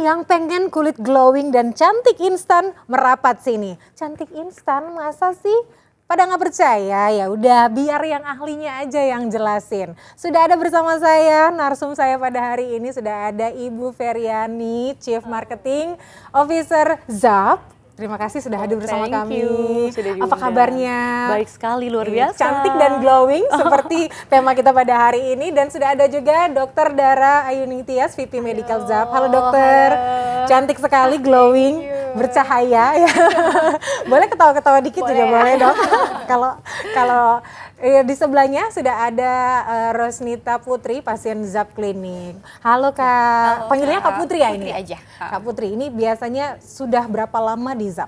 yang pengen kulit glowing dan cantik instan merapat sini. Cantik instan masa sih? Pada nggak percaya? Ya udah, biar yang ahlinya aja yang jelasin. Sudah ada bersama saya, narsum saya pada hari ini sudah ada Ibu Feryani, Chief Marketing Officer ZAP. Terima kasih sudah hadir bersama kami. Apa kabarnya? Baik sekali, luar biasa. Cantik dan glowing seperti tema kita pada hari ini. Dan sudah ada juga Dr. Dara Ayuning Tias, VP Medical ZAP. Halo dokter, cantik sekali, glowing, bercahaya. Boleh ketawa-ketawa dikit juga boleh dok. Kalau di sebelahnya sudah ada Rosnita Putri, pasien ZAP Klinik. Halo Kak, halo, panggilnya Kak Putri ya ini? Putri aja. Kak Putri, ini biasanya sudah berapa lama di ZAP?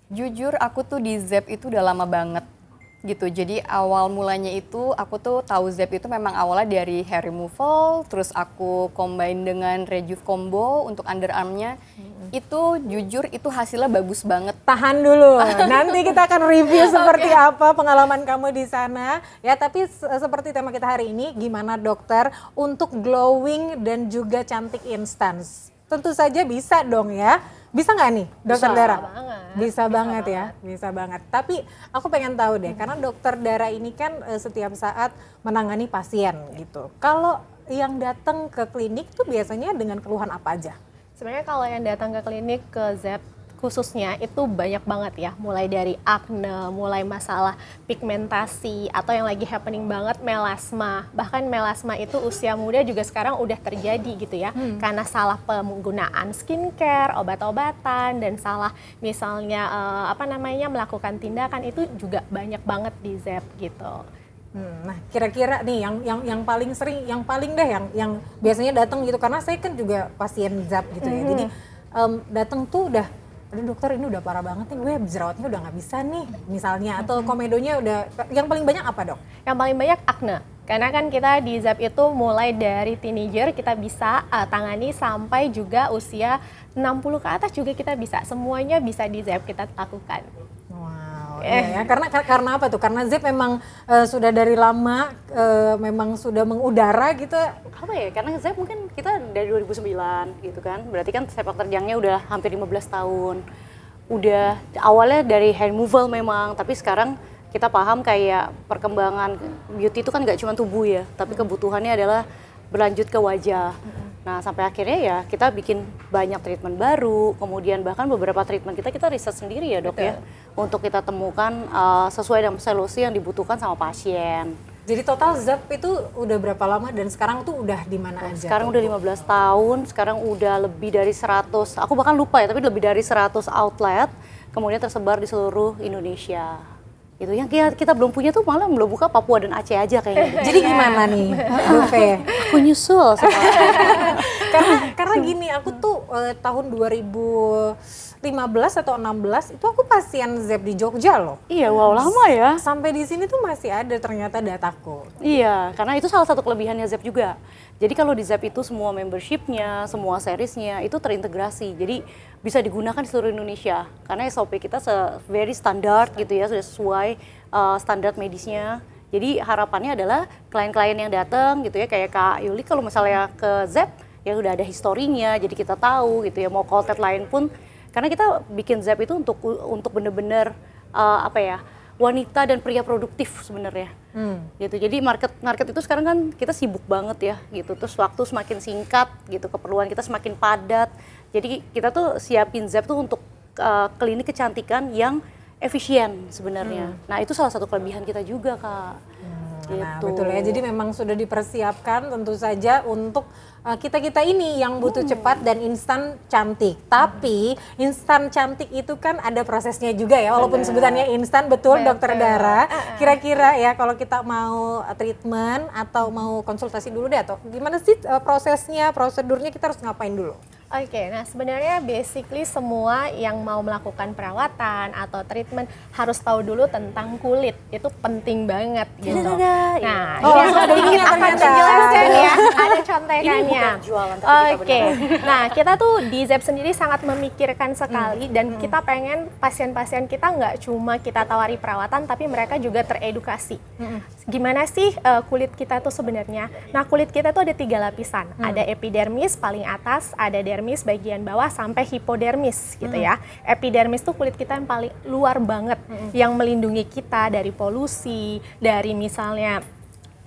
Jujur aku tuh di ZAP itu udah lama banget gitu. Jadi awal mulanya itu aku tuh tahu ZAP itu memang awalnya dari hair removal, terus aku combine dengan Rejuve Combo untuk underarmnya. Itu jujur itu hasilnya bagus banget. Tahan dulu, nanti kita akan review seperti apa pengalaman kamu di sana. Ya, tapi seperti tema kita hari ini, gimana dokter untuk glowing dan juga cantik instan? Tentu saja bisa dong ya. Bisa nggak nih dokter Dara? Bisa banget ya, bisa banget. Tapi aku pengen tahu deh, karena dokter Dara ini kan setiap saat menangani pasien gitu. Kalau yang datang ke klinik tuh biasanya dengan keluhan apa aja? Sebenarnya kalau yang datang ke klinik ke ZAP khususnya itu banyak banget ya, mulai dari akne, mulai masalah pigmentasi, atau yang lagi happening banget melasma. Bahkan melasma itu usia muda juga sekarang udah terjadi gitu ya, karena salah penggunaan skincare, obat-obatan, dan salah misalnya melakukan tindakan itu juga banyak banget di ZAP gitu. Nah, kira-kira nih yang paling sering, yang paling deh yang biasanya datang gitu, karena saya kan juga pasien ZAP gitu ya. Jadi datang tuh udah, aduh dokter ini udah parah banget nih, gue jerawatnya udah nggak bisa nih misalnya, atau komedonya udah, yang paling banyak apa dok? Yang paling banyak akne. Karena kan kita di ZAP itu mulai dari teenager kita bisa tangani sampai juga usia 60 ke atas juga kita bisa. Semuanya bisa di ZAP kita lakukan. Ya, karena apa tuh? Karena ZAP memang sudah dari lama memang sudah mengudara gitu. Apa ya? Karena ZAP mungkin kita dari 2009 gitu kan. Berarti kan sepak terjangnya udah hampir 15 tahun. Udah awalnya dari hair removal memang, tapi sekarang kita paham kayak perkembangan beauty itu kan nggak cuma tubuh ya, tapi kebutuhannya adalah berlanjut ke wajah. Nah, sampai akhirnya ya kita bikin banyak treatment baru, kemudian bahkan beberapa treatment kita riset sendiri ya dok. Betul. Ya, untuk kita temukan sesuai dengan solusi yang dibutuhkan sama pasien. Jadi total ZAP itu udah berapa lama dan sekarang tuh udah di mana aja? Sekarang udah 15 tahun, sekarang udah lebih dari 100, aku bahkan lupa ya, tapi lebih dari 100 outlet, kemudian tersebar di seluruh Indonesia. Gitu. Yang kita belum punya tuh malah belum buka Papua dan Aceh aja kayaknya. Jadi gimana nih, Bu Fe? Aku nyusul karena gini, aku tuh tahun 2015 atau 16 itu aku pasien ZAP di Jogja loh. Iya, wow lama ya. Sampai di sini tuh masih ada ternyata dataku. Iya, karena itu salah satu kelebihannya ZAP juga. Jadi kalau di ZAP itu semua membershipnya, semua seriesnya itu terintegrasi. Jadi bisa digunakan di seluruh Indonesia. Karena SOP kita very standar gitu ya, sudah sesuai standar medisnya. Jadi harapannya adalah klien-klien yang datang gitu ya, kayak Kak Yuli kalau misalnya ke ZAP ya udah ada historinya, jadi kita tahu gitu ya, mau konten lain pun. Karena kita bikin ZAP itu untuk bener-bener wanita dan pria produktif sebenarnya. Gitu. Jadi market itu sekarang kan kita sibuk banget ya gitu. Terus waktu semakin singkat gitu, keperluan kita semakin padat. Jadi kita tuh siapin ZAP tuh untuk klinik kecantikan yang efisien sebenarnya. Nah, itu salah satu kelebihan kita juga, Kak. Gitu. Nah, betul ya. Jadi memang sudah dipersiapkan tentu saja untuk kita ini yang butuh cepat dan instan cantik. Tapi instan cantik itu kan ada prosesnya juga ya. Walaupun sebutannya instan, betul dokter Dara. Kira-kira ya kalau kita mau treatment atau mau konsultasi dulu deh, atau gimana sih prosesnya, prosedurnya, kita harus ngapain dulu? Oke, nah sebenarnya basically semua yang mau melakukan perawatan atau treatment harus tahu dulu tentang kulit, itu penting banget gitu. Nah, ini akan menjelaskan ya, ada contekannya. Oke, nah kita tuh di ZAP sendiri sangat memikirkan sekali dan kita pengen pasien-pasien kita nggak cuma kita tawari perawatan, tapi mereka juga teredukasi. Gimana sih kulit kita tuh sebenarnya? Nah, kulit kita tuh ada 3 lapisan. Ada epidermis paling atas, ada dermis bagian bawah, sampai hipodermis gitu ya. Epidermis tuh kulit kita yang paling luar banget, yang melindungi kita dari polusi, dari misalnya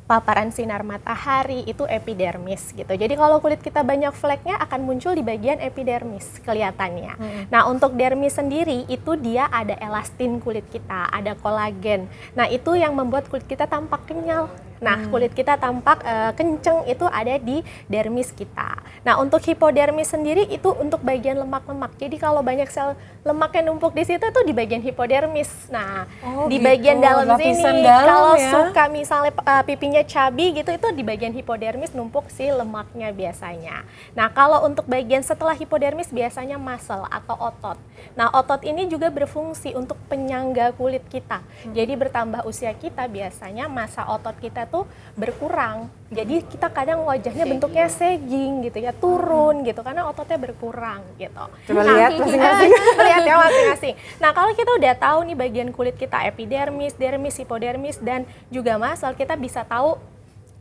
paparan sinar matahari, itu epidermis gitu. Jadi kalau kulit kita banyak fleknya akan muncul di bagian epidermis kelihatannya. Nah, untuk dermis sendiri itu dia ada elastin kulit kita, ada kolagen. Nah, itu yang membuat kulit kita tampak kenyal. Nah, kulit kita tampak kenceng itu ada di dermis kita. Nah, untuk hipodermis sendiri itu untuk bagian lemak-lemak. Jadi kalau banyak sel lemak yang numpuk di situ itu di bagian hipodermis. Nah, di bagian dalam lapisan sini dalam kalau ya. suka misalnya pipinya cabi gitu, itu di bagian hipodermis numpuk si lemaknya biasanya. Nah, kalau untuk bagian setelah hipodermis biasanya muscle atau otot. Nah, otot ini juga berfungsi untuk penyangga kulit kita. Jadi bertambah usia kita biasanya massa otot kita tuh berkurang. Jadi kita kadang wajahnya bentuknya sagging gitu ya, turun gitu karena ototnya berkurang gitu. Coba lihat masing-masing. Lihat ya masing-masing. Nah, kalau kita udah tahu nih bagian kulit kita epidermis, dermis, hipodermis dan juga muscle, kita bisa tahu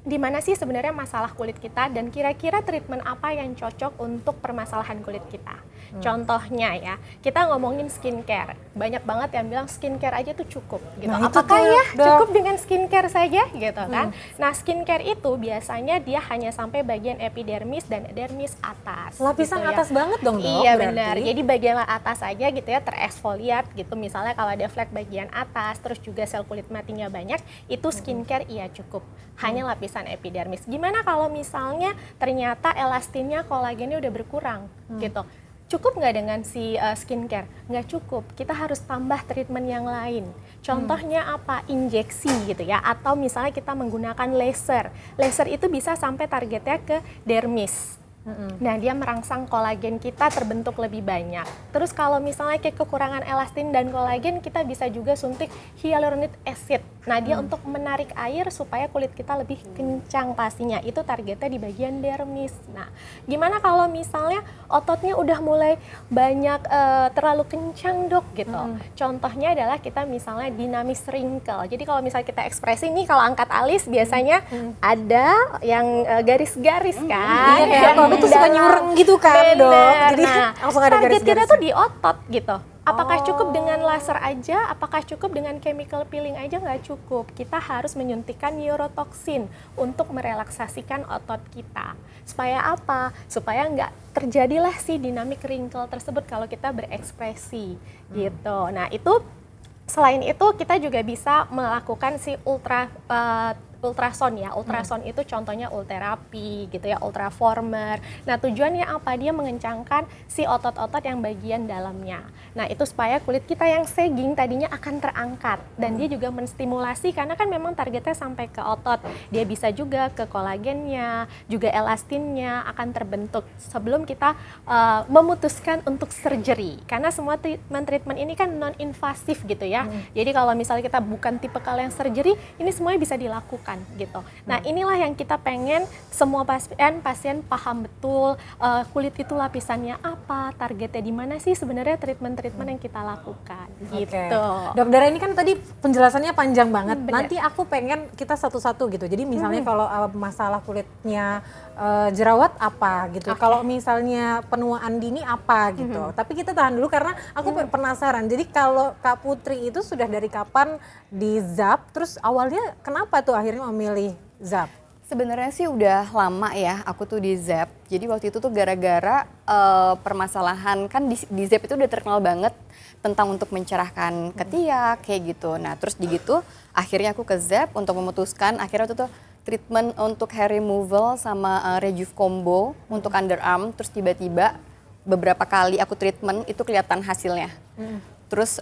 di mana sih sebenarnya masalah kulit kita dan kira-kira treatment apa yang cocok untuk permasalahan kulit kita. Contohnya ya, kita ngomongin skincare. Banyak banget yang bilang skincare aja tuh cukup gitu. Nah, itu Apakah tuh, ya Dok. cukup dengan skincare saja gitu kan? Nah, skincare itu biasanya dia hanya sampai bagian epidermis dan dermis atas. Lapisan gitu ya. atas banget dong, Dok, Iya berarti. benar. Jadi bagian atas aja gitu ya tereksfoliat gitu. Misalnya kalau ada flek bagian atas, terus juga sel kulit matinya banyak, itu skincare iya cukup. Hanya lapisan epidermis. Gimana kalau misalnya ternyata elastinnya, kolagennya udah berkurang gitu. Cukup nggak dengan si skincare? Nggak cukup, kita harus tambah treatment yang lain. Contohnya apa? Injeksi gitu ya, atau misalnya kita menggunakan laser. Laser itu bisa sampai targetnya ke dermis. Nah, dia merangsang kolagen kita terbentuk lebih banyak. Terus kalau misalnya kayak kekurangan elastin dan kolagen, kita bisa juga suntik hyaluronic acid. Nah, dia untuk menarik air supaya kulit kita lebih kencang pastinya. Itu targetnya di bagian dermis. Nah, gimana kalau misalnya ototnya udah mulai banyak terlalu kencang, Dok, gitu. Contohnya adalah kita misalnya dinamis wrinkle. Jadi kalau misalnya kita ekspresi nih, kalau angkat alis biasanya ada yang garis-garis kan. Iya, kayak aku tuh suka nyureng gitu kan, Dok. Jadi langsung ada target kita garis-garis. tuh di otot gitu. Apakah cukup dengan laser aja? Apakah cukup dengan chemical peeling aja? Nggak cukup. Kita harus menyuntikkan neurotoksin untuk merelaksasikan otot kita. Supaya apa? Supaya nggak terjadilah si dinamik wrinkle tersebut kalau kita berekspresi gitu. Nah, itu selain itu kita juga bisa melakukan si ultrason ya. Ultrason itu contohnya ulterapi gitu ya, ultraformer. Nah, tujuannya apa? Dia mengencangkan si otot-otot yang bagian dalamnya. Nah, itu supaya kulit kita yang sagging tadinya akan terangkat dan dia juga menstimulasi karena kan memang targetnya sampai ke otot. Dia bisa juga ke kolagennya, juga elastinnya akan terbentuk sebelum kita memutuskan untuk surgery. Karena semua treatment ini kan non-invasif gitu ya. Jadi kalau misalnya kita bukan tipe yang surgery, ini semuanya bisa dilakukan gitu. Nah, inilah yang kita pengen semua pasien paham betul kulit itu lapisannya apa, targetnya di mana sih sebenarnya treatment yang kita lakukan gitu. Dok Dara, ini kan tadi penjelasannya panjang banget. Bener. Nanti aku pengen kita satu-satu gitu. Jadi misalnya kalau masalah kulitnya jerawat apa gitu. Kalau misalnya penuaan dini apa gitu. Tapi kita tahan dulu karena aku penasaran. Jadi kalau Kak Putri itu sudah dari kapan di ZAP? Terus awalnya kenapa tuh akhirnya memilih ZAP? Sebenarnya sih udah lama ya aku tuh di ZAP. Jadi waktu itu tuh gara-gara permasalahan kan di ZAP itu udah terkenal banget tentang untuk mencerahkan ketiak kayak gitu. Nah, terus di gitu akhirnya aku ke ZAP untuk memutuskan akhirnya waktu itu treatment untuk hair removal sama rejuve combo untuk underarm. Terus tiba-tiba beberapa kali aku treatment itu kelihatan hasilnya. Terus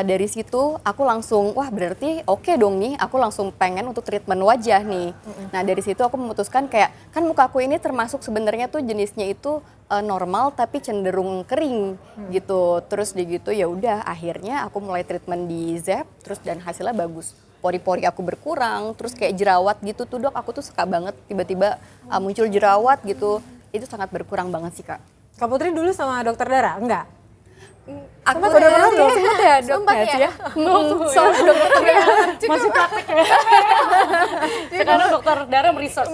dari situ aku langsung, wah berarti oke dong nih, aku langsung pengen untuk treatment wajah nih. Nah dari situ aku memutuskan kayak, kan muka aku ini termasuk sebenarnya tuh jenisnya itu normal tapi cenderung kering gitu. Terus di gitu ya udah akhirnya aku mulai treatment di ZAP, terus dan hasilnya bagus. Pori-pori aku berkurang, terus kayak jerawat gitu tuh Dok, aku tuh suka banget tiba-tiba muncul jerawat gitu. Itu sangat berkurang banget sih Kak. Kak Putri dulu sama Dokter Dara? Enggak? Aku Sempat udah pernah belum? Sempet ya dok Sempat nggak ya? sih ya? Soalnya dokter Masih praktek ya. Sekarang dokter darah meresearch.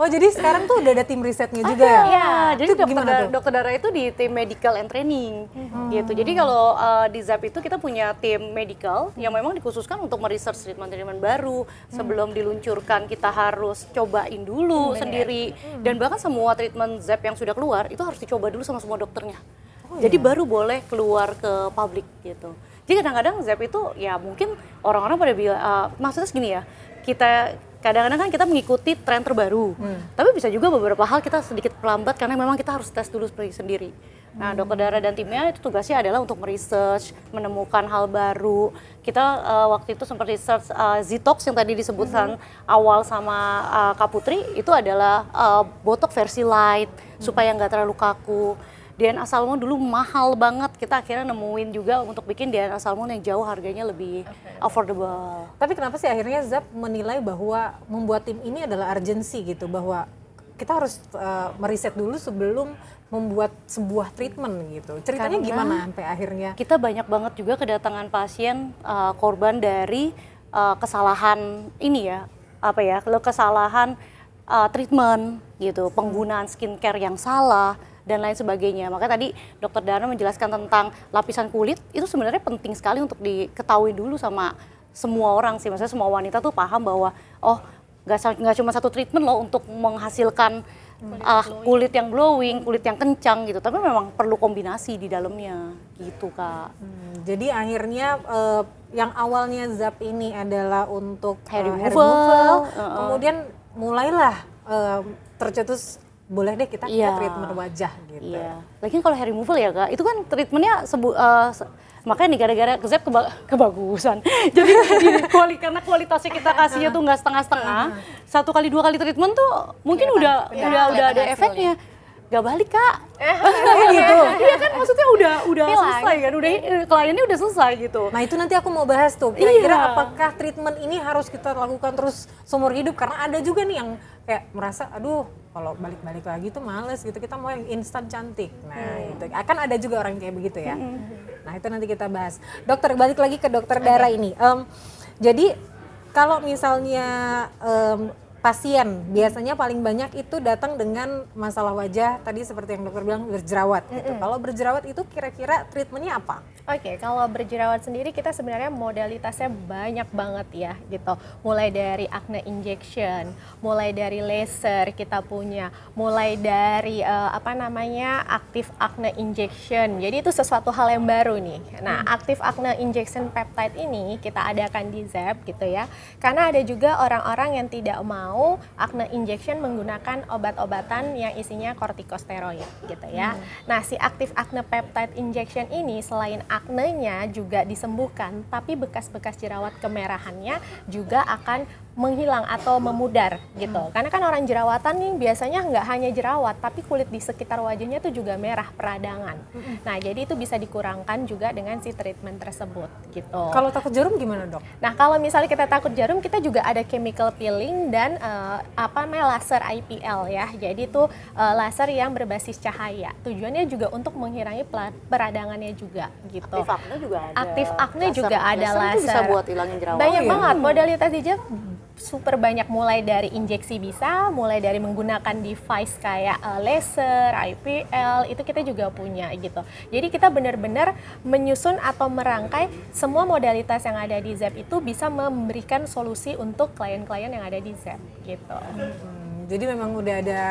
Oh jadi sekarang tuh udah ada tim risetnya juga ya? Iya, jadi Itu gimana tuh? dokter darah itu di tim medical and training gitu. Jadi kalau di ZAP itu kita punya tim medical yang memang dikhususkan untuk meresearch treatment-treatment baru. Sebelum diluncurkan kita harus cobain dulu sendiri. Dan bahkan semua treatment ZAP yang sudah keluar itu harus dicoba dulu sama semua dokternya. Jadi baru boleh keluar ke publik gitu. Jadi kadang-kadang ZAP itu ya mungkin orang-orang pada bilang, maksudnya segini ya, kita kadang-kadang kan kita mengikuti tren terbaru, tapi bisa juga beberapa hal kita sedikit pelambat karena memang kita harus tes dulu sendiri. Nah, dokter darah dan timnya itu tugasnya adalah untuk meresearch, menemukan hal baru. Kita waktu itu sempat research Zitox yang tadi disebutkan awal sama Kak Putri, itu adalah botox versi light supaya nggak terlalu kaku. DNA salmon dulu mahal banget, kita akhirnya nemuin juga untuk bikin DNA salmon yang jauh harganya lebih affordable. Tapi kenapa sih akhirnya ZAP menilai bahwa membuat tim ini adalah urgency gitu, bahwa kita harus meriset dulu sebelum membuat sebuah treatment gitu. Ceritanya Karena gimana sampai akhirnya? Kita banyak banget juga kedatangan pasien korban dari kesalahan ini ya, kesalahan treatment gitu, penggunaan skincare yang salah dan lain sebagainya. Makanya tadi dokter Dana menjelaskan tentang lapisan kulit, itu sebenarnya penting sekali untuk diketahui dulu sama semua orang sih. Maksudnya semua wanita tuh paham bahwa nggak cuma satu treatment loh untuk menghasilkan kulit yang glowing, kulit yang kencang gitu. Tapi memang perlu kombinasi di dalamnya gitu Kak. Jadi akhirnya yang awalnya ZAP ini adalah untuk Hair hair removal, removal, kemudian mulailah tercetus boleh deh kita treatment wajah gitu. Iya. Lagian kalau hair removal ya Kak, itu kan treatmentnya makanya nih gara-gara ke ZAP kebagusan. Jadi karena kualitasnya kita kasihnya tuh nggak setengah-setengah, 1 kali 2 kali treatment tuh mungkin udah ada efeknya. Gak balik Kak. Gitu. Iya kan maksudnya udah selesai kan, kliennya udah selesai gitu. Nah itu nanti aku mau bahas tuh, kira-kira apakah treatment ini harus kita lakukan terus seumur hidup? Karena ada juga nih yang kayak merasa, aduh kalau balik-balik lagi tuh males gitu, kita mau yang instan cantik. Nah itu, akan ada juga orang kayak begitu ya. Nah itu nanti kita bahas. Dokter, balik lagi ke dokter Dara ini. Jadi kalau misalnya pasien biasanya paling banyak itu datang dengan masalah wajah, tadi seperti yang dokter bilang berjerawat gitu. Kalau berjerawat itu kira-kira treatmentnya apa? Oke, kalau berjerawat sendiri kita sebenarnya modalitasnya banyak banget ya gitu. Mulai dari acne injection, mulai dari laser kita punya, mulai dari active acne injection. Jadi itu sesuatu hal yang baru nih. Nah, active acne injection peptide ini kita adakan di ZAP gitu ya. Karena ada juga orang-orang yang tidak mau acne injection menggunakan obat-obatan yang isinya kortikosteroid gitu ya. Nah, si active acne peptide injection ini selain aknenya juga disembuhkan, tapi bekas-bekas jerawat kemerahannya juga akan menghilang atau memudar gitu. Karena kan orang jerawatan nih biasanya nggak hanya jerawat, tapi kulit di sekitar wajahnya tuh juga merah, peradangan. Nah, jadi itu bisa dikurangkan juga dengan si treatment tersebut gitu. Kalau takut jarum gimana dok? Nah, kalau misalnya kita takut jarum, kita juga ada chemical peeling dan laser IPL ya. Jadi itu laser yang berbasis cahaya. Tujuannya juga untuk menghilangi peradangannya juga gitu. Aktif acne juga ada. Aktif acne juga ada Itu laser. bisa buat hilangin jerawat. Banyak banget modalitas hijab, super banyak, mulai dari injeksi bisa, mulai dari menggunakan device kayak laser, IPL, itu kita juga punya gitu. Jadi kita benar-benar menyusun atau merangkai semua modalitas yang ada di ZAP itu bisa memberikan solusi untuk klien-klien yang ada di ZAP gitu. Jadi memang udah ada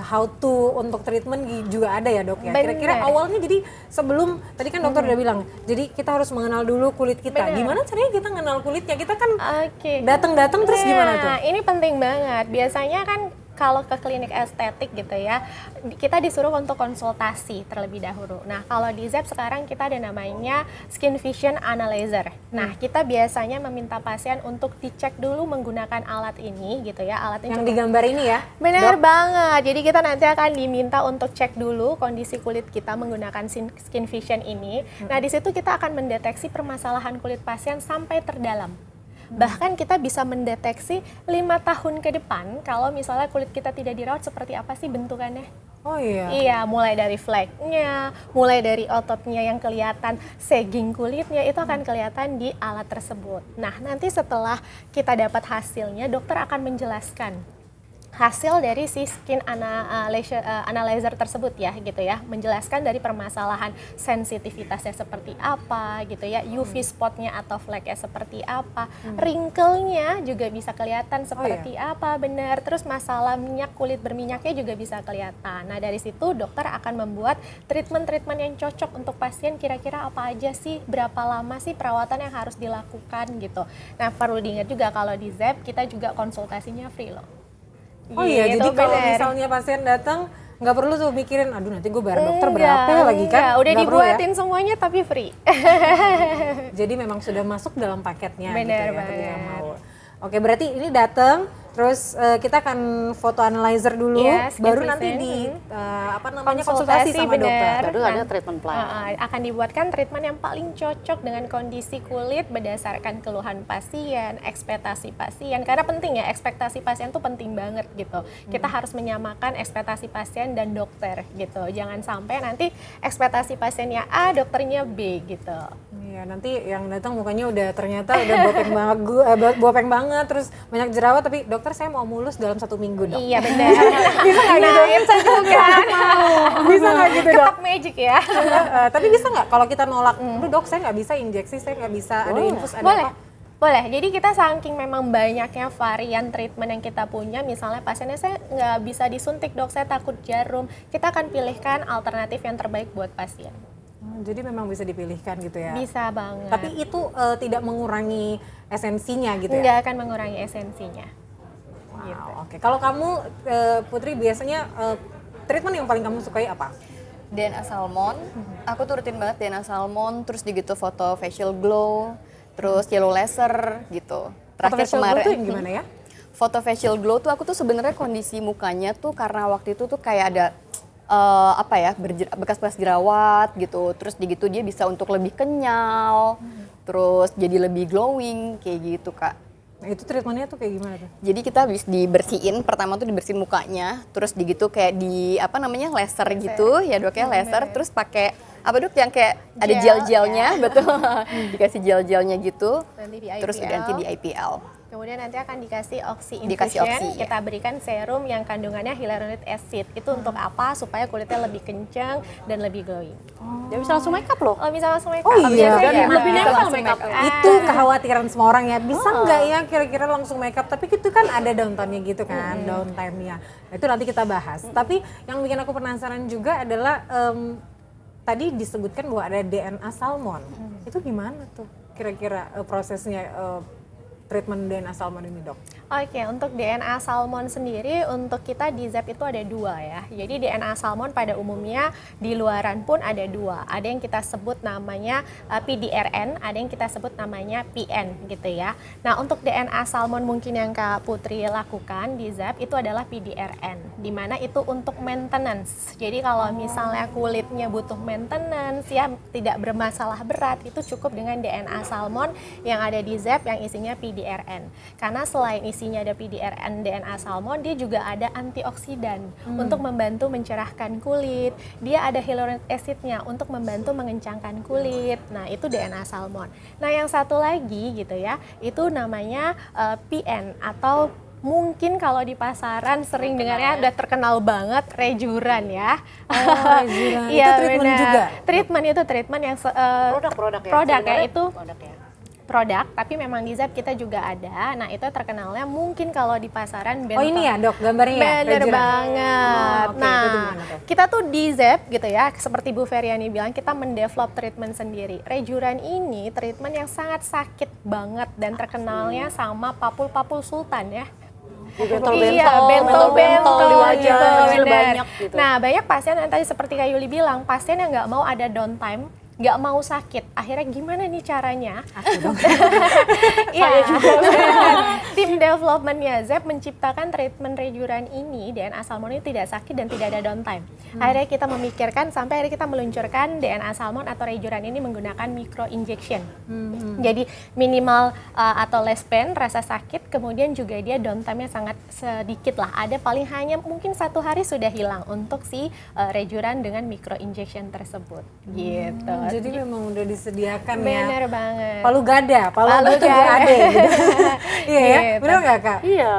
how to untuk treatment juga ada ya dok ya. Kira-kira awalnya jadi sebelum tadi kan dokter udah bilang, jadi kita harus mengenal dulu kulit kita. Bener. Gimana caranya kita mengenal kulitnya? Kita kan Oke. datang-datang terus gimana tuh? Nah, ini penting banget. Biasanya kan kalau ke klinik estetik gitu ya, kita disuruh untuk konsultasi terlebih dahulu. Nah, kalau di ZAP sekarang kita ada namanya Skin Vision Analyzer. Nah, kita biasanya meminta pasien untuk dicek dulu menggunakan alat ini gitu ya. Alat Yang digambar ini ya? Benar banget. Jadi kita nanti akan diminta untuk cek dulu kondisi kulit kita menggunakan Skin Vision ini. Nah, di situ kita akan mendeteksi permasalahan kulit pasien sampai terdalam. Bahkan kita bisa mendeteksi 5 tahun ke depan kalau misalnya kulit kita tidak dirawat, seperti apa sih bentukannya Oh iya. Iya, mulai dari flagnya, mulai dari ototnya yang kelihatan, sagging kulitnya itu akan kelihatan di alat tersebut. Nah, nanti setelah kita dapat hasilnya, dokter akan menjelaskan hasil dari si skin analyzer tersebut ya gitu ya, menjelaskan dari permasalahan sensitivitasnya seperti apa gitu ya, UV spotnya atau flagnya seperti apa, wrinkle-nya juga bisa kelihatan seperti apa, benar, terus masalah minyak kulit berminyaknya juga bisa kelihatan. Nah dari situ dokter akan membuat treatment-treatment yang cocok untuk pasien, kira-kira apa aja sih, berapa lama sih perawatan yang harus dilakukan gitu. Nah perlu diingat juga kalau di ZEP kita juga konsultasinya free loh. Oh iya, Gitu, jadi kalau bener. misalnya pasien datang nggak perlu tuh mikirin, aduh nanti gue bayar dokter berapa ya lagi kan? Enggak, udah Nggak perlu ya? dibuatin semuanya tapi free. Jadi memang sudah masuk dalam paketnya gitu Bener ya, ketika banget. mau. Oke, berarti ini datang, terus kita akan foto analyzer dulu, Iya, skin baru nanti present. di apa namanya konsultasi sama bener. dokter. Baru ada treatment plan. Akan dibuatkan treatment yang paling cocok dengan kondisi kulit berdasarkan keluhan pasien, ekspektasi pasien. Karena penting ya, ekspektasi pasien tuh penting banget gitu. Kita harus menyamakan ekspektasi pasien dan dokter gitu. Jangan sampai nanti ekspektasi pasiennya A, dokternya B gitu. Iya, nanti yang datang mukanya udah ternyata udah bopeng banget, terus banyak jerawat, tapi dokter saya mau mulus dalam 1 minggu dok. Iya benar. Bisa nggak gitu? Bisa juga. Bisa nggak gitu dok? Ketok magic ya. Tapi bisa nggak kalau kita nolak, aduh dok saya nggak bisa injeksi, saya nggak bisa ada infus, ada Boleh. apa? Boleh, jadi kita saking memang banyaknya varian treatment yang kita punya, misalnya pasiennya saya nggak bisa disuntik dok, saya takut jarum, kita akan pilihkan alternatif yang terbaik buat pasien. Jadi memang bisa dipilihkan gitu ya? Bisa banget. Tapi itu tidak mengurangi esensinya gitu ya? Nggak akan mengurangi esensinya. Wow, oke. Kalau kamu Putri biasanya treatment yang paling kamu sukai apa? DNA Salmon, aku tuh rutin banget DNA Salmon, terus gitu foto facial glow, terus yellow laser gitu. Foto facial glow tuh yang gimana ya? Foto facial glow tuh aku tuh sebenarnya kondisi mukanya tuh karena waktu itu tuh kayak ada bekas-bekas jerawat gitu, terus gitu dia bisa untuk lebih kenyal, terus jadi lebih glowing kayak gitu Kak. Nah, itu treatmentnya tuh kayak gimana tuh? Jadi kita habis dibersihin, pertama tuh dibersihin mukanya, terus gitu kayak di laser gitu ya dok ya, laser, terus pakai apa dok yang kayak ada gel-gelnya, betul, dikasih gel-gelnya gitu, Nanti di terus IPL. diganti di IPL. Kemudian nanti akan dikasih oxy Dikasih infusion, oxy, ya. kita berikan serum yang kandungannya hyaluronic acid. Itu untuk apa? Supaya kulitnya lebih kencang dan lebih glowing. Dia bisa langsung make up loh. Oh, bisa langsung make Oh up. iya. Biasanya Dan ya. lebih nempel langsung make up. make up. Itu kekhawatiran semua orang ya, bisa nggak ya kira-kira langsung makeup? Tapi itu kan ada downtime-nya gitu kan, downtime-nya. Nah, itu nanti kita bahas. Tapi yang bikin aku penasaran juga adalah tadi disebutkan bahwa ada DNA salmon. Itu gimana tuh kira-kira prosesnya treatment DNA salmon ini dok? Oke, untuk DNA salmon sendiri, untuk kita di ZEP itu ada 2 ya. Jadi DNA salmon pada umumnya di luaran pun ada 2. Ada yang kita sebut namanya PDRN, ada yang kita sebut namanya PN gitu ya. Nah untuk DNA salmon mungkin yang Kak Putri lakukan di ZEP itu adalah PDRN, di mana itu untuk maintenance. Jadi kalau misalnya kulitnya butuh maintenance ya, tidak bermasalah berat, itu cukup dengan DNA salmon yang ada di ZEP yang isinya PDRN. Karena selain isinya ada PDRN DNA salmon, dia juga ada antioksidan untuk membantu mencerahkan kulit. Dia ada hyaluronic acidnya untuk membantu mengencangkan kulit. Nah, itu DNA salmon. Nah, yang satu lagi gitu ya, itu namanya PN atau mungkin kalau di pasaran sering dengarnya udah terkenal banget, rejuran ya. Oh, rejuran. Iya, Itu treatment benar. juga? Treatment itu treatment yang Produk-produk ya. produk ya, Sebenarnya itu produk ya. produk, tapi memang di ZEP kita juga ada. Nah, itu terkenalnya mungkin kalau di pasaran Oh ini ya dok, gambarnya ya? Bener rejuran? banget. Oh, oke, Nah, itu gimana tuh? kita tuh di ZEP gitu ya, seperti Bu Feryani bilang, kita mendevelop treatment sendiri. Rejuran ini treatment yang sangat sakit banget dan terkenalnya sama papul-papul sultan ya. Bentol-bentol, Iya, bentol-bentol di wajah, gitu, kecil bener. banyak gitu. Nah, banyak pasien yang tadi seperti Kak Yuli bilang, pasien yang nggak mau ada downtime nggak mau sakit. Akhirnya gimana nih caranya? Aku dong. Iya, tim developmentnya ZEP menciptakan treatment rejuran ini DNA salmon ini tidak sakit dan tidak ada downtime. Akhirnya kita memikirkan sampai akhirnya kita meluncurkan DNA salmon atau rejuran ini menggunakan micro injection. Jadi minimal atau less pain, rasa sakit, kemudian juga dia downtime-nya sangat sedikit lah. Ada paling hanya mungkin 1 hari sudah hilang untuk si rejuran dengan micro injection tersebut. Gitu. Jadi memang udah disediakan ya. Bener banget. Palu gada Palu itu gada. ada gitu. Iya ya, Gitu. benar nggak Kak? Iya,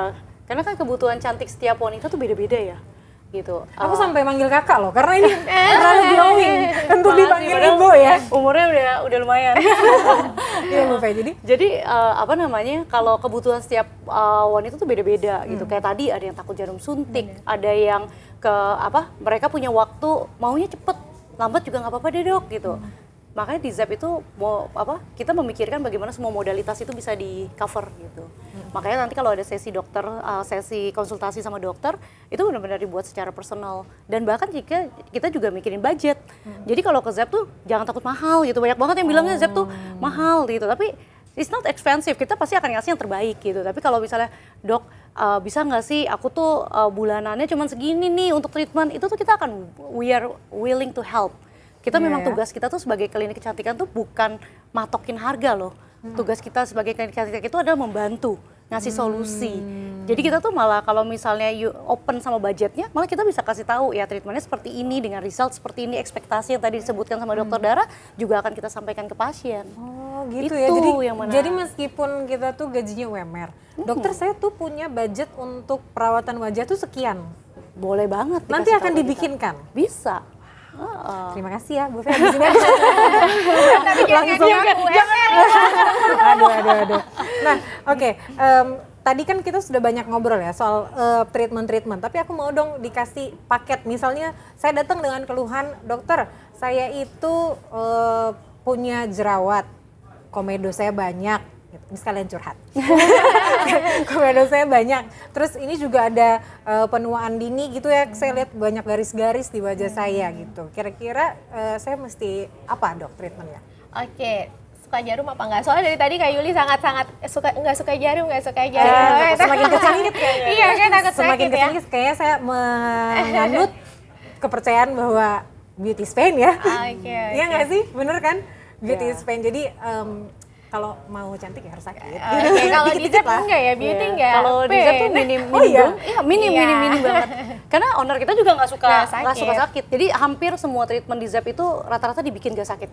karena kan kebutuhan cantik setiap wanita tuh beda-beda ya, gitu. Aku sampai manggil kakak loh, karena ini terlalu glowing untuk Makasih, dipanggil padahal ibu ya. Umurnya udah lumayan. Iya Bu Fe, jadi Jadi apa namanya, kalau kebutuhan setiap wanita tuh beda-beda gitu. Kayak tadi ada yang takut jarum suntik, ada yang mereka punya waktu maunya cepet, lambat juga nggak apa-apa deh dok gitu. Makanya di ZEP itu kita memikirkan bagaimana semua modalitas itu bisa di cover gitu. Makanya nanti kalau ada sesi dokter, sesi konsultasi sama dokter, itu benar-benar dibuat secara personal. Dan bahkan jika kita juga mikirin budget. Jadi kalau ke ZEP tuh jangan takut mahal gitu. Banyak banget yang bilangnya ZEP tuh mahal gitu. Tapi it's not expensive, kita pasti akan ngasih yang terbaik gitu. Tapi kalau misalnya dok bisa nggak sih aku tuh bulanannya cuma segini nih untuk treatment, itu tuh kita akan we are willing to help. Kita Iya memang ya. tugas kita tuh sebagai klinik kecantikan tuh bukan matokin harga loh. Tugas kita sebagai klinik kecantikan itu adalah membantu, ngasih solusi. Jadi kita tuh malah kalau misalnya you open sama budgetnya, malah kita bisa kasih tahu ya treatmentnya seperti ini dengan result seperti ini, ekspektasi yang tadi disebutkan sama dokter Dara juga akan kita sampaikan ke pasien. oh gitu ya. Itu Jadi yang menarik. jadi meskipun kita tuh gajinya UMR, dokter saya tuh punya budget untuk perawatan wajah tuh sekian. Boleh banget. Nanti dikasih akan tahu ke kita. dibikinkan. Bisa. Terima kasih ya Bu Fe, di sini aja. Langsung aduh. Nah, oke. Tadi kan kita sudah banyak ngobrol ya soal treatment, tapi aku mau dong dikasih paket. Misalnya saya datang dengan keluhan, dokter, saya itu punya jerawat, komedo saya banyak. Ini sekalian curhat. Komedo saya banyak. Terus ini juga ada penuaan dini gitu ya. Saya lihat banyak garis-garis di wajah saya gitu. Kira-kira saya mesti apa dok treatmentnya? Oke, suka jarum apa enggak? Soalnya dari tadi Kak Yuli sangat-sangat nggak suka jarum. Semakin kesini kayaknya. Iya kan takut Semakin sakit ya. kesini kayaknya saya menganut kepercayaan bahwa beauty is pain ya. Oke. Iya nggak sih? Bener kan? Beauty Iya. is pain. Jadi kalau mau cantik ya harus sakit. Oke, kalau di Dikit-dikit ZEP lah. enggak ya, beauty Iya. enggak. Kalau di ZEP tuh minim Oh iya? iya minim Iya. banget. Karena owner kita juga nggak suka Nggak sakit. sakit. Jadi hampir semua treatment di ZEP itu rata-rata dibikin gak sakit.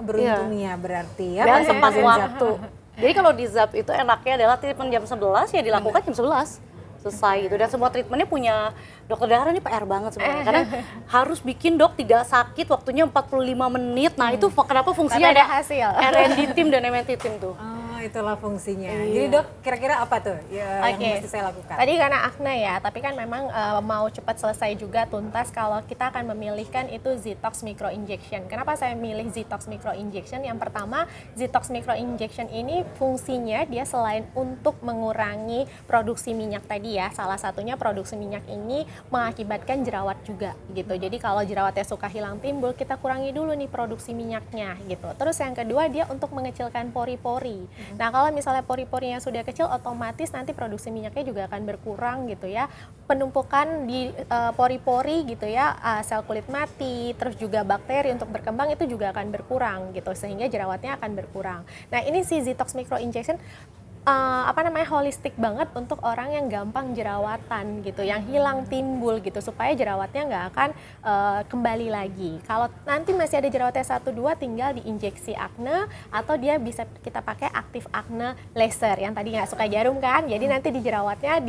Beruntung ya berarti ya. Dan Mas tepat Zenza. waktu. Jadi kalau di ZEP itu enaknya adalah treatment jam 11 ya dilakukan jam 11. Selesai gitu. Dan semua treatmentnya punya dokter Dara ini PR banget sebenarnya. Karena harus bikin dok tidak sakit, waktunya 45 menit. Nah itu kenapa fungsinya Tapi ada ada hasil. R&D team dan MNT team tuh. Oh, itulah fungsinya. Iya. Jadi dok, kira-kira apa tuh yang Oke. mesti saya lakukan? Tadi karena akne ya, tapi kan memang mau cepat selesai juga tuntas kalau kita akan memilihkan itu Zitox Micro Injection. Kenapa saya milih Zitox Micro Injection? Yang pertama, Zitox Micro Injection ini fungsinya dia selain untuk mengurangi produksi minyak tadi ya, salah satunya produksi minyak ini mengakibatkan jerawat juga gitu. Jadi kalau jerawatnya suka hilang timbul, kita kurangi dulu nih produksi minyaknya gitu. Terus yang kedua dia untuk mengecilkan pori-pori. Nah kalau misalnya pori-porinya sudah kecil, otomatis nanti produksi minyaknya juga akan berkurang gitu ya. Penumpukan di pori-pori gitu ya, sel kulit mati, terus juga bakteri untuk berkembang itu juga akan berkurang gitu, sehingga jerawatnya akan berkurang. Nah ini si Zitox Micro Injection holistik banget untuk orang yang gampang jerawatan gitu, yang hilang timbul gitu, supaya jerawatnya nggak akan kembali lagi. Kalau nanti masih ada jerawatnya 1-2, tinggal diinjeksi akne atau dia bisa kita pakai aktif akne laser yang tadi nggak suka jarum kan, jadi nanti di jerawatnya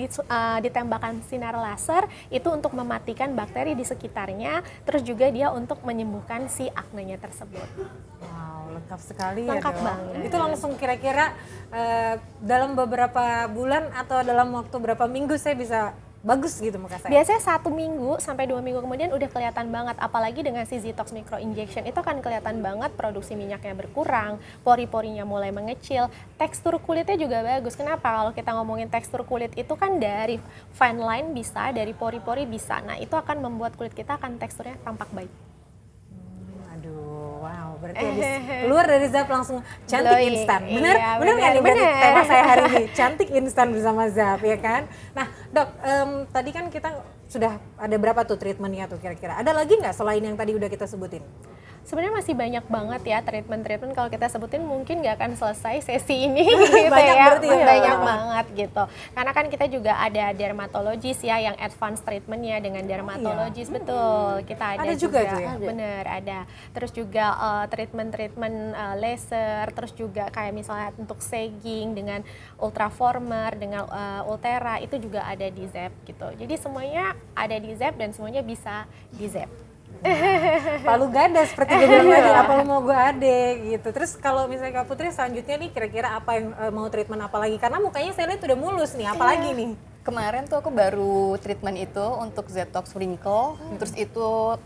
ditembakkan sinar laser itu untuk mematikan bakteri di sekitarnya, terus juga dia untuk menyembuhkan si aknenya tersebut. Wow, lengkap sekali ya Lengkap dok. banget. Itu langsung kira-kira dalam beberapa bulan atau dalam waktu berapa minggu saya bisa bagus gitu muka saya? Biasanya 1 minggu sampai 2 minggu kemudian udah kelihatan banget, apalagi dengan si Zitox Micro Injection itu akan kelihatan banget produksi minyaknya berkurang, pori-porinya mulai mengecil, tekstur kulitnya juga bagus. Kenapa? Kalau kita ngomongin tekstur kulit itu kan dari fine line bisa, dari pori-pori bisa. Nah itu akan membuat kulit kita akan teksturnya tampak baik. Aduh, wow, berarti habis keluar dari Zap langsung cantik Glowing. instan. Bener? Iya, Bener nggak nih berarti bener. tema saya hari ini? Cantik instan bersama Zap, ya kan? Nah, Dok, tadi kan kita sudah ada berapa tuh treatmentnya tuh kira-kira? Ada lagi nggak selain yang tadi udah kita sebutin? Sebenarnya masih banyak banget ya treatment-treatment, kalau kita sebutin mungkin nggak akan selesai sesi ini gitu Banyak ya. berarti ya? Banyak banget gitu. Karena kan kita juga ada dermatologis ya yang advance treatmentnya dengan dermatologis, betul. Kita ada juga tuh ya? bener ada. Terus juga treatment-treatment laser, terus juga kayak misalnya untuk sagging dengan ultraformer, dengan ultera, itu juga ada di Zep gitu. Jadi semuanya ada di Zep dan semuanya bisa di Zep. Palu gada seperti gue bilang tadi, apa lu mau gue ade gitu. Terus kalau misalnya Kak Putri selanjutnya nih kira-kira apa yang mau treatment apa lagi? Karena mukanya saya lihat udah mulus nih, apa lagi nih? Kemarin tuh aku baru treatment itu untuk Zetox Wrinkle, terus itu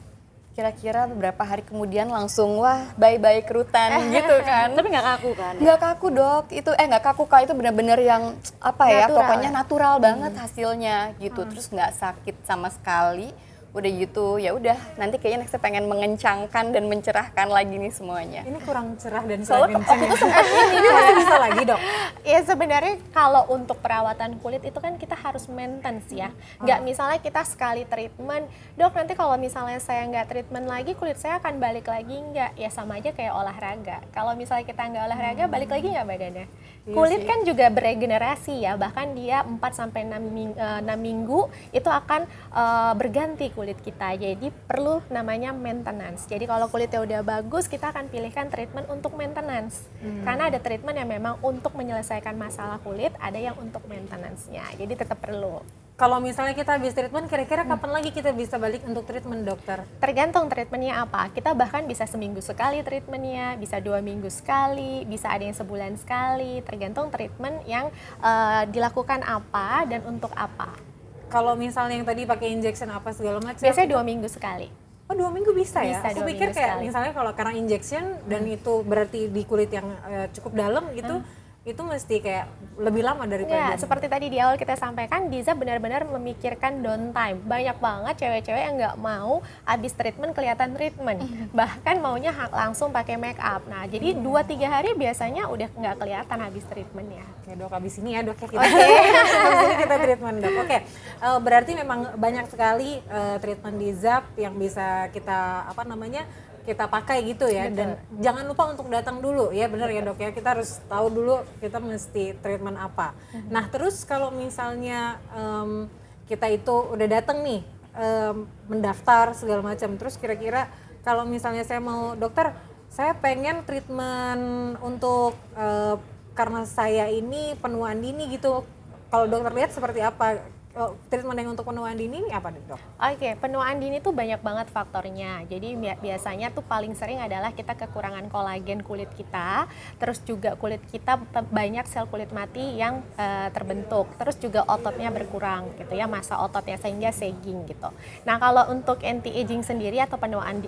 kira-kira beberapa hari kemudian langsung wah bye-bye kerutan gitu kan. Tapi nggak kaku kan? Nggak kaku dok, itu nggak kaku Kak, itu benar-benar yang apa ya, Natural. pokoknya natural banget hasilnya gitu, terus nggak sakit sama sekali. Udah gitu ya udah, nanti kayaknya next pengen mengencangkan dan mencerahkan lagi nih semuanya. Ini kurang cerah dan Soalnya kurang kenceng. aku tuh sempat Ini masih bisa lagi dok? Ya sebenarnya kalau untuk perawatan kulit itu kan kita harus maintenance ya. Nggak misalnya kita sekali treatment, dok nanti kalau misalnya saya nggak treatment lagi kulit saya akan balik lagi nggak? Ya sama aja kayak olahraga. Kalau misalnya kita nggak olahraga balik lagi nggak badannya? Kulit kan juga beregenerasi ya, bahkan dia 4-6 minggu itu akan berganti kulit kita. Jadi perlu namanya maintenance. Jadi kalau kulitnya udah bagus, kita akan pilihkan treatment untuk maintenance. Karena ada treatment yang memang untuk menyelesaikan masalah kulit, ada yang untuk maintenance-nya. Jadi tetap perlu. Kalau misalnya kita habis treatment, kira-kira kapan lagi kita bisa balik untuk treatment dokter? Tergantung treatmentnya apa. Kita bahkan bisa seminggu sekali treatmentnya, bisa 2 minggu sekali, bisa ada yang sebulan sekali. Tergantung treatment yang dilakukan apa dan untuk apa. Kalau misalnya yang tadi pakai injection apa segala macam? Biasanya 2 minggu sekali. Oh 2 minggu bisa ya? Bisa, Aku 2 pikir minggu kayak sekali. misalnya kalau karena injection dan itu berarti di kulit yang cukup dalam gitu, itu mesti kayak lebih lama daripada Ya, seperti tadi di awal kita sampaikan, Diza benar-benar memikirkan downtime. Banyak banget cewek-cewek yang nggak mau habis treatment kelihatan treatment. Bahkan maunya langsung pakai make up. Nah, jadi 2-3 hari biasanya udah nggak kelihatan habis treatmentnya. Oke dok, abis ini ya dok ya kita. Abis ini kita treatment dok. Oke, berarti memang banyak sekali treatment di Zap yang bisa kita kita pakai gitu ya. Dan jangan lupa untuk datang dulu ya, benar ya dok ya. Kita harus tahu dulu kita mesti treatment apa. Nah terus kalau misalnya kita itu udah datang nih mendaftar segala macam, terus kira-kira kalau misalnya saya mau dokter, saya pengen treatment untuk karena saya ini penuaan dini gitu. Kalau dokter lihat seperti apa treatment yang untuk penuaan dini ini apa dok? Oke, penuaan dini tuh banyak banget faktornya. Jadi biasanya tuh paling sering adalah kita kekurangan kolagen kulit kita, terus juga kulit kita banyak sel kulit mati yang terbentuk, terus juga ototnya berkurang gitu ya, massa ototnya sehingga sagging gitu. Nah kalau untuk anti aging sendiri atau penuaan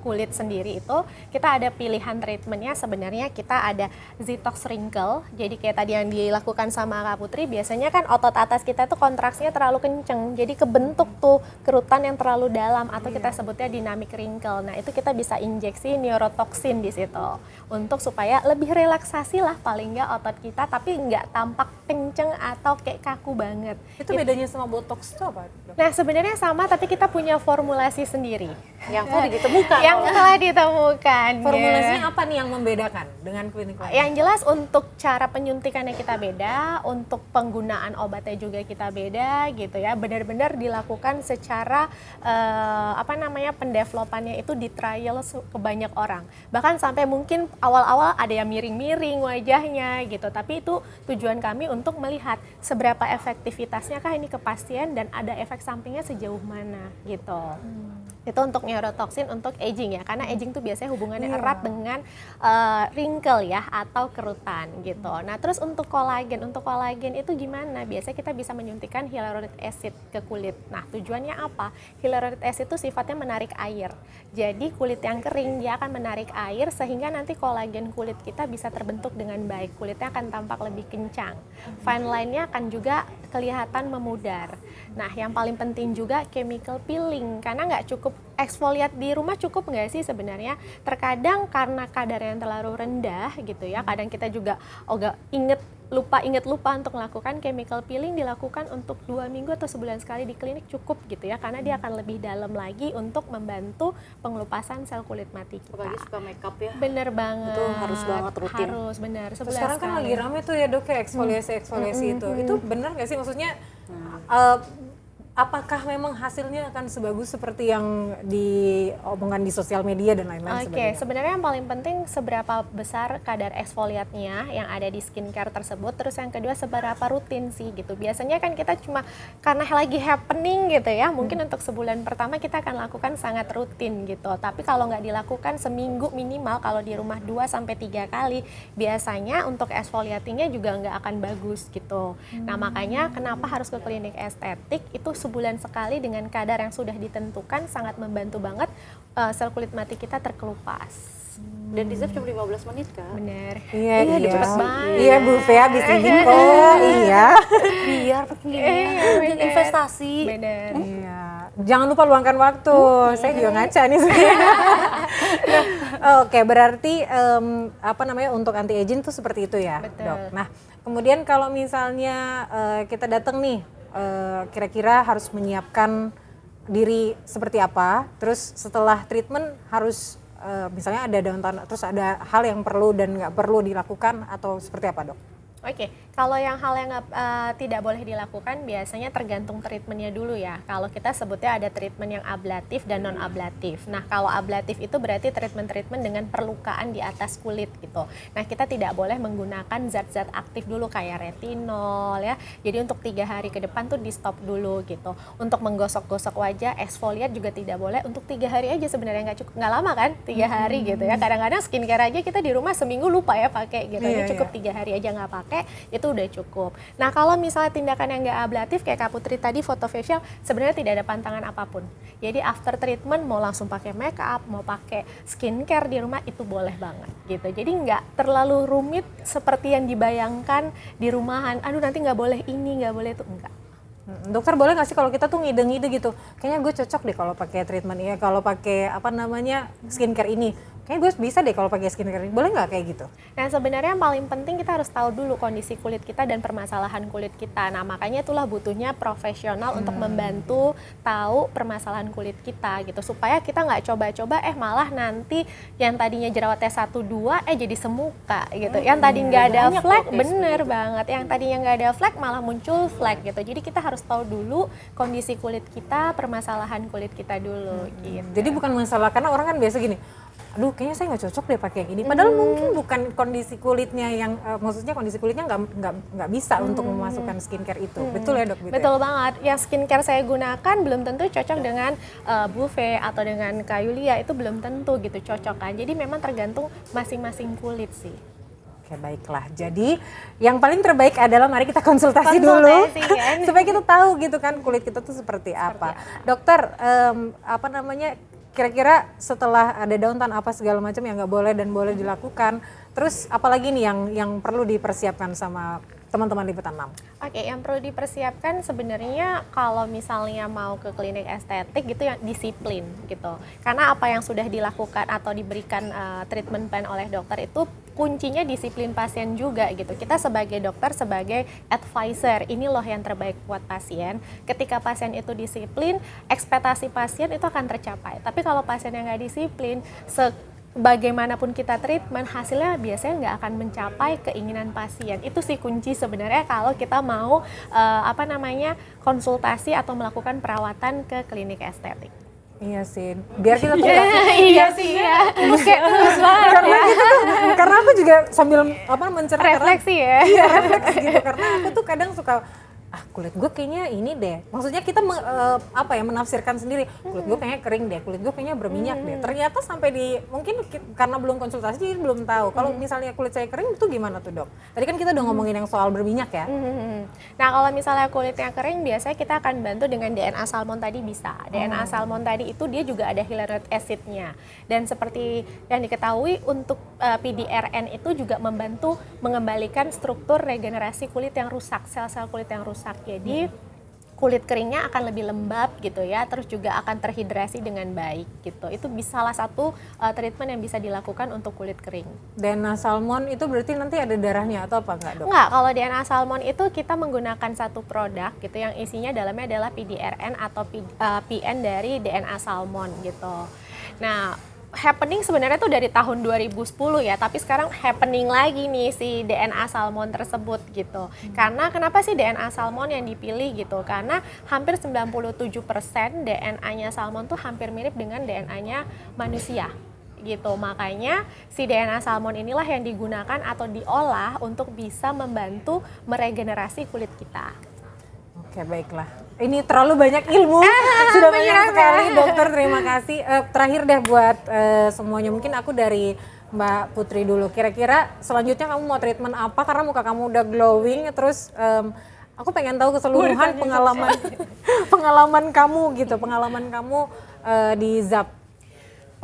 kulit sendiri itu kita ada pilihan treatmentnya. Sebenarnya kita ada Zetox Wrinkle. Jadi kayak tadi yang dilakukan sama Kak Putri, biasanya kan otot atas kita tuh kontraksinya terlalu kenceng, jadi kebentuk tuh kerutan yang terlalu dalam atau kita sebutnya dynamic wrinkle. Nah itu kita bisa injeksi neurotoxin di situ untuk supaya lebih relaksasi lah paling nggak otot kita, tapi nggak tampak kenceng atau kayak kaku banget. Itu bedanya sama botox itu apa dok? Nah sebenarnya sama, tapi kita punya formulasi sendiri Yang tadi ditemukan. yang telah ditemukan. Formulasinya apa nih yang membedakan dengan klinik lain? Yang jelas untuk cara penyuntikannya kita beda, untuk penggunaan obatnya juga kita beda gitu ya. Benar-benar dilakukan secara pendevelopannya itu di trial ke banyak orang. Bahkan sampai mungkin awal-awal ada yang miring-miring wajahnya gitu. Tapi itu tujuan kami untuk melihat seberapa efektivitasnya kah ini ke pasien dan ada efek sampingnya sejauh mana gitu. Itu untuk neurotoxin untuk aging ya, karena aging tuh biasanya hubungannya erat dengan wrinkle ya atau kerutan gitu. Nah terus untuk kolagen itu gimana? Biasanya kita bisa menyuntikkan hyaluronic acid ke kulit. Nah tujuannya apa? Hyaluronic acid itu sifatnya menarik air. Jadi kulit yang kering dia akan menarik air sehingga nanti kolagen kulit kita bisa terbentuk dengan baik. Kulitnya akan tampak lebih kencang. Fine line-nya akan juga kelihatan memudar. Nah yang paling penting juga chemical peeling, karena nggak cukup cukup eksfoliat di rumah cukup nggak sih sebenarnya? Terkadang karena kadar yang terlalu rendah gitu ya, kadang kita juga inget lupa untuk melakukan chemical peeling, dilakukan untuk 2 minggu atau sebulan sekali di klinik cukup gitu ya, karena dia akan lebih dalam lagi untuk membantu pengelupasan sel kulit mati kita. Apalagi suka makeup ya. Bener banget. Itu harus banget rutin. Harus, bener. Terus Sebulan sekarang kan sekali. lagi rame tuh ya dok, kayak eksfoliasi itu benar nggak sih, maksudnya apakah memang hasilnya akan sebagus seperti yang diomongan di sosial media dan lain-lain sebagainya? Sebenarnya yang paling penting seberapa besar kadar eksfoliatnya yang ada di skincare tersebut, terus yang kedua seberapa rutin sih gitu. Biasanya kan kita cuma karena lagi happening gitu ya, mungkin untuk sebulan pertama kita akan lakukan sangat rutin gitu. Tapi kalau nggak dilakukan seminggu minimal, kalau di rumah 2-3 kali, biasanya untuk eksfoliatingnya juga nggak akan bagus gitu. Nah makanya kenapa harus ke klinik estetik, itu sebulan sekali dengan kadar yang sudah ditentukan sangat membantu banget sel kulit mati kita terkelupas. Dan di Zep cuma 15 menit kan? Bener. Iya, cepet banget. Iya Bu Fe, habis ini kok, iya. Biar jadi investasi. Bener. Iya, jangan lupa luangkan waktu. Saya juga ngaca nih sebenarnya. Nah, oke, berarti untuk anti aging tuh seperti itu ya, Betul. Dok. Nah, kemudian kalau misalnya kita datang nih, kira-kira harus menyiapkan diri seperti apa? Terus setelah treatment harus misalnya ada downtime, terus ada hal yang perlu dan nggak perlu dilakukan atau seperti apa, Dok? Oke, kalau yang hal yang tidak boleh dilakukan biasanya tergantung treatmentnya dulu ya. Kalau kita sebutnya ada treatment yang ablatif dan non ablatif. Nah, kalau ablatif itu berarti treatment dengan perlukaan di atas kulit gitu. Nah, kita tidak boleh menggunakan zat-zat aktif dulu kayak retinol ya. Jadi untuk 3 hari ke depan tuh di stop dulu gitu. Untuk menggosok-gosok wajah, eksfoliat juga tidak boleh. Untuk 3 hari aja sebenarnya nggak lama kan? 3 hari gitu ya. Kadang-kadang skincare aja kita di rumah seminggu lupa ya pakai gitu. Ini cukup 3 hari aja nggak pakai, itu udah cukup. Nah kalau misalnya tindakan yang nggak ablatif kayak Kak Putri tadi foto facial, sebenarnya tidak ada pantangan apapun. Jadi after treatment mau langsung pakai make up, mau pakai skincare di rumah itu boleh banget gitu. Jadi nggak terlalu rumit seperti yang dibayangkan di rumahan. Aduh nanti nggak boleh ini, nggak boleh itu, enggak. Dokter boleh nggak sih kalau kita tuh ngide-ngide gitu, kayaknya gue cocok deh kalau pakai treatment ini, kalau pakai skincare ini, kayaknya gue bisa deh kalau pakai skincare ini, boleh nggak kayak gitu? Nah sebenarnya yang paling penting kita harus tahu dulu kondisi kulit kita dan permasalahan kulit kita. Nah makanya itulah butuhnya profesional untuk membantu tahu permasalahan kulit kita gitu, supaya kita nggak coba-coba malah nanti yang tadinya jerawatnya 1-2 jadi semuka gitu. Yang tadi nggak ada flek, bener banget. Yang tadinya nggak ada flek malah muncul flek gitu. Jadi kita harus tahu dulu kondisi kulit kita, permasalahan kulit kita dulu gitu. Jadi bukan masalah, karena orang kan biasa gini, aduh kayaknya saya nggak cocok deh pakai yang ini, padahal mungkin bukan kondisi kulitnya yang maksudnya kondisi kulitnya nggak bisa untuk memasukkan skincare itu. Betul ya Dok? Betul banget. Yang skincare saya gunakan belum tentu cocok dengan Bu Fe atau dengan Kak Yulia, itu belum tentu gitu cocok kan. Jadi memang tergantung masing-masing kulit sih. Oke, baiklah. Jadi yang paling terbaik adalah mari kita konsultasi dulu kan? supaya kita tahu gitu kan kulit kita tuh seperti apa. Dokter, kira-kira setelah ada downtime apa segala macam yang nggak boleh dan boleh dilakukan, terus apalagi nih yang perlu dipersiapkan sama teman-teman Liputan 6? Oke, yang perlu dipersiapkan sebenarnya kalau misalnya mau ke klinik estetik gitu yang disiplin gitu. Karena apa yang sudah dilakukan atau diberikan treatment plan oleh dokter itu kuncinya disiplin pasien juga gitu. Kita sebagai dokter, sebagai advisor, ini loh yang terbaik buat pasien. Ketika pasien itu disiplin, ekspektasi pasien itu akan tercapai. Tapi kalau pasien yang nggak disiplin, bagaimanapun kita treatment, hasilnya biasanya nggak akan mencapai keinginan pasien. Itu sih kunci sebenarnya kalau kita mau konsultasi atau melakukan perawatan ke klinik estetik. Iya sih, biar kita tuh Iya sih ya. Kayak terus banget karena ya. gitu tuh, karena aku juga sambil mencerna Refleksi ya. Iya, refleksi gitu, karena aku tuh kadang suka kulit gue kayaknya ini deh. Maksudnya kita menafsirkan sendiri, kulit gue kayaknya kering deh, kulit gue kayaknya berminyak deh. Ternyata sampai mungkin karena belum konsultasi jadi belum tahu. Kalau misalnya kulit saya kering itu gimana tuh Dok? Tadi kan kita udah ngomongin yang soal berminyak ya. Nah kalau misalnya kulitnya kering, biasanya kita akan bantu dengan DNA salmon tadi bisa. DNA salmon tadi itu dia juga ada hyaluronic acidnya. Dan seperti yang diketahui untuk PDRN itu juga membantu mengembalikan struktur regenerasi kulit yang rusak, sel-sel kulit yang rusak. Jadi kulit keringnya akan lebih lembab gitu ya, terus juga akan terhidrasi dengan baik gitu. Itu bisa salah satu treatment yang bisa dilakukan untuk kulit kering. DNA salmon itu berarti nanti ada darahnya atau apa enggak, Dok? Enggak, kalau DNA salmon itu kita menggunakan satu produk gitu yang isinya dalamnya adalah PDRN atau PN dari DNA salmon gitu. Nah, happening sebenarnya tuh dari tahun 2010 ya, tapi sekarang happening lagi nih si DNA salmon tersebut gitu. Karena kenapa sih DNA salmon yang dipilih gitu? Karena hampir 97% DNA-nya salmon tuh hampir mirip dengan DNA-nya manusia gitu. Makanya si DNA salmon inilah yang digunakan atau diolah untuk bisa membantu meregenerasi kulit kita. Oke, baiklah. Ini terlalu banyak ilmu, sudah banyak sekali dokter, terima kasih. Terakhir deh buat semuanya, mungkin aku dari Mbak Putri dulu. Kira-kira selanjutnya kamu mau treatment apa? Karena muka kamu udah glowing, terus aku pengen tahu keseluruhan pengalaman kamu gitu, pengalaman kamu di ZAP.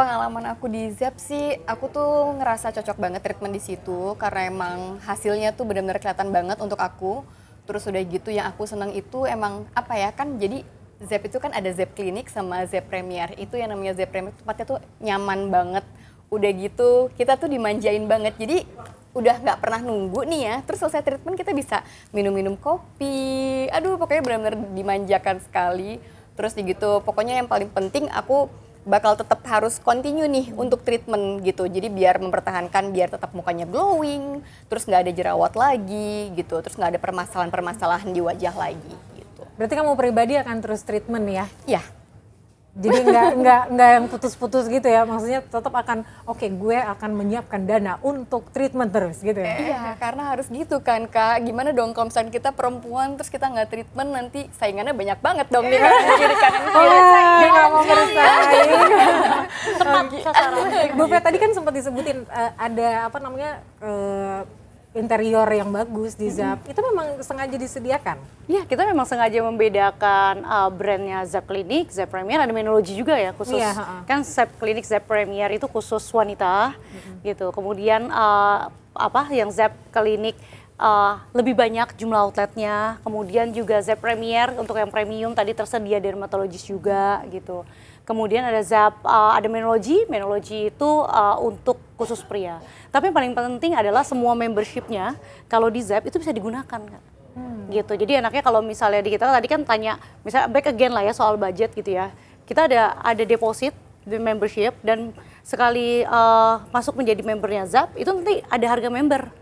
Pengalaman aku di ZAP sih, aku tuh ngerasa cocok banget treatment di situ karena emang hasilnya tuh benar-benar kelihatan banget untuk aku. Terus udah gitu yang aku seneng itu emang apa ya, kan jadi ZAP itu kan ada ZAP Clinic sama ZAP Premier. Itu yang namanya ZAP Premier tempatnya tuh nyaman banget. Udah gitu kita tuh dimanjain banget. Jadi udah nggak pernah nunggu nih ya. Terus selesai treatment kita bisa minum-minum kopi. Aduh pokoknya benar-benar dimanjakan sekali. Terus gitu pokoknya yang paling penting aku bakal tetap harus continue nih untuk treatment gitu. Jadi biar mempertahankan, biar tetap mukanya glowing, terus nggak ada jerawat lagi gitu, terus nggak ada permasalahan-permasalahan di wajah lagi gitu. Berarti kamu pribadi akan terus treatment ya? Ya, Jadi nggak yang putus-putus gitu ya, maksudnya tetap akan oke, gue akan menyiapkan dana untuk treatment terus gitu ya? iya karena harus gitu kan Kak. Gimana dong kalau misalnya kita perempuan terus kita nggak treatment nanti saingannya banyak banget dong di kanan kiri kanan kiri. Dia nggak mau bersaing. Tepat sasaran. Bu Fet tadi kan sempat disebutin ada apa namanya interior yang bagus di ZAP, itu memang sengaja disediakan? Iya, kita memang sengaja membedakan brandnya ZAP Clinic, ZAP Premier, ada menologi juga ya khusus. Iya, kan ZAP Clinic, ZAP Premier itu khusus wanita, gitu. Kemudian yang ZAP Clinic lebih banyak jumlah outletnya. Kemudian juga ZAP Premier untuk yang premium tadi tersedia dermatologis juga, gitu. Kemudian ada ZAP, ada menologi itu untuk khusus pria. Tapi yang paling penting adalah semua membershipnya kalau di ZAP itu bisa digunakan, Kak. Gitu. Jadi enaknya kalau misalnya di kita tadi kan tanya, misalnya back again lah ya soal budget gitu ya. Kita ada deposit di membership dan sekali masuk menjadi membernya ZAP itu nanti ada harga member.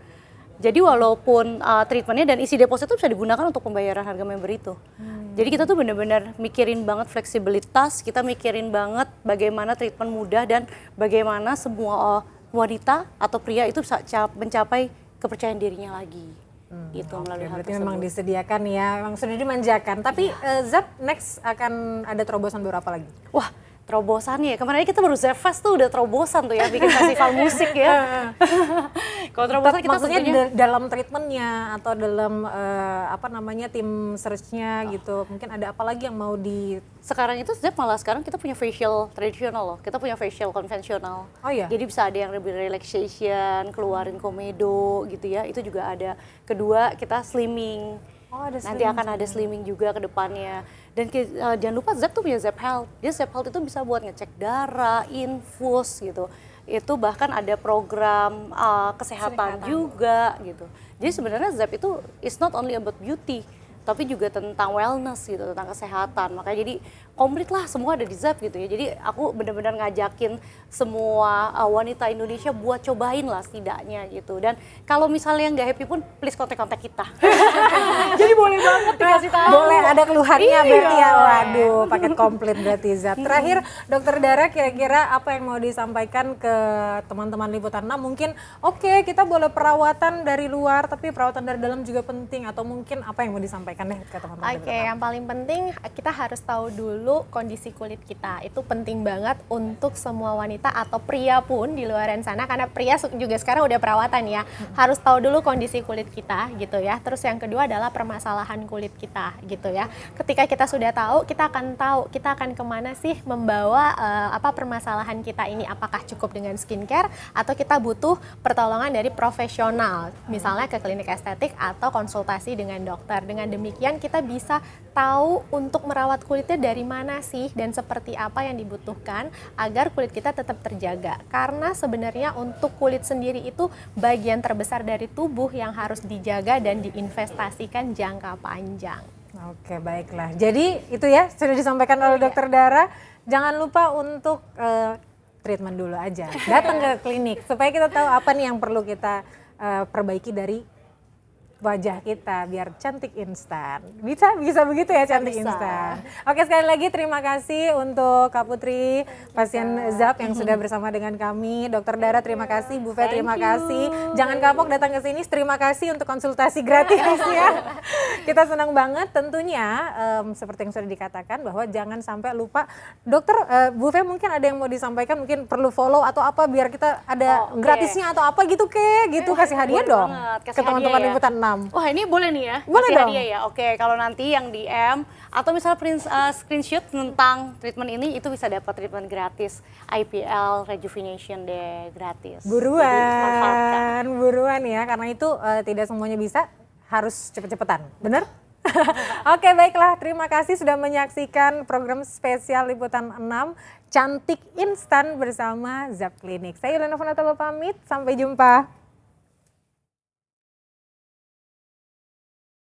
Jadi walaupun treatmentnya dan isi deposit itu bisa digunakan untuk pembayaran harga member itu. Jadi kita tuh benar-benar mikirin banget fleksibilitas, kita mikirin banget bagaimana treatment mudah dan bagaimana semua wanita atau pria itu bisa mencapai kepercayaan dirinya lagi. Gitu melalui hal Berarti tersebut. memang disediakan ya, memang sudah dimanjakan. Tapi ZAP next akan ada terobosan berapa lagi? Wah, terobosannya ya. Kemarin kita baru Zepfest tuh udah terobosan tuh ya, bikin festival musik ya. Kalau terobosan kita Maksudnya tentunya dalam treatmentnya atau dalam tim searchnya gitu, mungkin ada apa lagi yang mau di... sekarang itu Zep malah sekarang kita punya facial tradisional loh, kita punya facial konvensional. Oh iya? Jadi bisa ada yang lebih relaxation, keluarin komedo gitu ya, itu juga ada. Kedua kita slimming. Oh, ada Nanti akan ada slimming juga ke depannya. Dan jangan lupa Zep tuh punya Zep Health. Dia Zep Health itu bisa buat ngecek darah, infus gitu. Itu bahkan ada program kesehatan juga gitu. Jadi sebenarnya Zep itu is not only about beauty, tapi juga tentang wellness gitu, tentang kesehatan. Makanya jadi komplit lah, semua ada di ZAP gitu ya. Jadi aku benar-benar ngajakin semua wanita Indonesia buat cobain lah setidaknya gitu. Dan kalau misalnya nggak happy pun please kontak-kontak kita. Jadi boleh banget dikasih tahu. Boleh ada keluhannya Iya. berarti ya. Waduh, paket komplit berarti ZAP. Terakhir, Dokter Dara, kira-kira apa yang mau disampaikan ke teman-teman Liputan 6? Mungkin oke, kita boleh perawatan dari luar, tapi perawatan dari dalam juga penting. Atau mungkin apa yang mau disampaikan deh ke teman-teman Oke, yang paling penting kita harus tahu dulu dulu kondisi kulit kita. Itu penting banget untuk semua wanita atau pria pun di luar sana, karena pria juga sekarang udah perawatan ya. Harus tahu dulu kondisi kulit kita gitu ya. Terus yang kedua adalah permasalahan kulit kita gitu ya. Ketika kita sudah tahu kita akan kemana sih membawa permasalahan kita ini, apakah cukup dengan skincare atau kita butuh pertolongan dari profesional, misalnya ke klinik estetik atau konsultasi dengan dokter. Dengan demikian kita bisa tahu untuk merawat kulitnya dari mana sih dan seperti apa yang dibutuhkan agar kulit kita tetap terjaga. Karena sebenarnya untuk kulit sendiri itu bagian terbesar dari tubuh yang harus dijaga dan diinvestasikan jangka panjang. Oke, baiklah. Jadi itu ya sudah disampaikan oleh Dokter Dara. Jangan lupa untuk treatment dulu aja. Datang ke klinik supaya kita tahu apa nih yang perlu kita perbaiki dari wajah kita biar cantik instan. Bisa begitu ya, cantik instan. Oke, sekali lagi terima kasih untuk Kak Putri, pasien ZAP yang sudah bersama dengan kami. Dokter Dara terima kasih, Bu Fe terima kasih. Jangan kapok datang ke sini. Terima kasih untuk konsultasi gratis ya. Kita senang banget tentunya seperti yang sudah dikatakan bahwa jangan sampai lupa. Dokter, Bu Fe mungkin ada yang mau disampaikan, mungkin perlu follow atau apa biar kita ada gratisnya atau apa gitu kasih hadiah dong ke teman-teman Liputan 6. Wah, ini boleh nih ya? Boleh kasih dong. hadiah ya. Oke, kalau nanti yang DM atau misal screenshot tentang treatment ini, itu bisa dapat treatment gratis IPL Rejuvenation Day gratis. Jadi, manfaatkan. Buruan ya, karena itu tidak semuanya bisa, harus cepet-cepetan, bener? Oke, baiklah, terima kasih sudah menyaksikan program spesial Liputan 6 Cantik Instan bersama ZAP Klinik. Saya Yulena Funataba pamit, sampai jumpa.